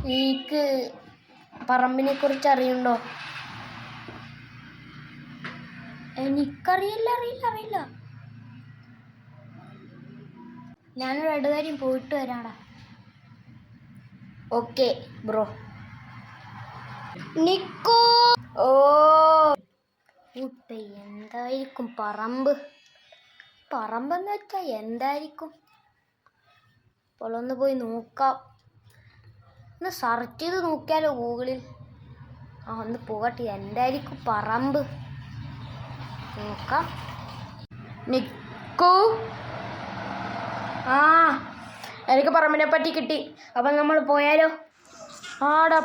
എനിക്ക് പറമ്പിനെ കുറിച്ച് അറിയണ്ടോ? എനിക്കറിയില്ല. ഞാനൊരു ഇടകാര്യം പോയിട്ട് വരാടാ. Okay bro. നിക്കോ. ഓ ഇപ്പൊ എന്തായിരിക്കും പറമ്പെന്ന് വെച്ചാ എന്തായിരിക്കും? അപ്പോൾ ഒന്ന് പോയി നോക്കാം. ഒന്ന് സെർച്ച് ചെയ്ത് നോക്കിയാലോ ഗൂഗിളിൽ. ഒന്ന് പോകട്ടെ. എന്തായിരിക്കും പറമ്പ് നോക്കാം. നിക്കൂ. എനിക്ക് പറമ്പിനെ പറ്റി കിട്ടി. അപ്പം നമ്മൾ പോയാലോ? ആടാ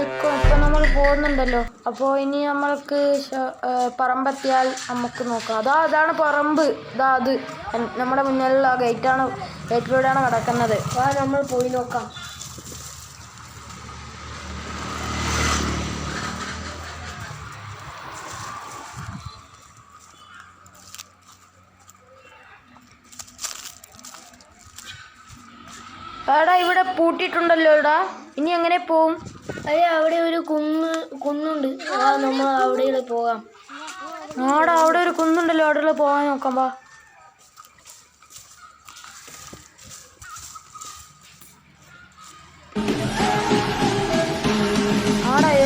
ഇപ്പം നമ്മൾ പോകുന്നുണ്ടല്ലോ. അപ്പോൾ ഇനി നമ്മൾക്ക് പറമ്പെത്തിയാൽ നമുക്ക് നോക്കാം. അതാണ് പറമ്പ്. അത് നമ്മുടെ മുന്നിലുള്ള ഗേറ്റിലൂടെയാണ് കിടക്കുന്നത്. നമ്മൾ പോയി നോക്കാം. എടാ ഇവിടെ പൂട്ടിയിട്ടുണ്ടല്ലോ. ഇനി എങ്ങനെ പോവും? അവിടെ ഒരു കുന്നുണ്ട്. നമ്മൾ അവിടെ പോകാം. അവിടെ ഒരു കുന്നുണ്ടല്ലോ. അവിടെ പോകാൻ നോക്കാം. വാ.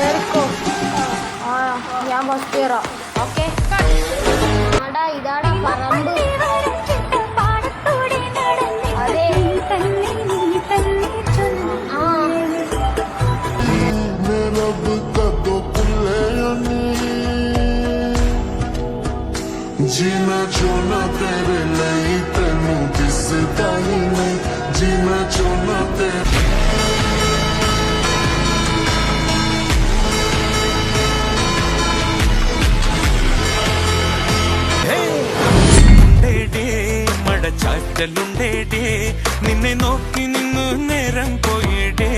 ഏറിക്കോ. ഞാൻ ഫസ്റ്റ് കയറാം. ഓക്കെ. ഇതാടാ പറമ്പ്. അതെ. जीना चोना तेरे लिए तेनू दिसदा ही नहीं। जीना चोना तेरे മടച്ചാറ്റലുണ്ടേടേ നിന്നെ നോക്കി നിന്നു നേരം പോയിടേ.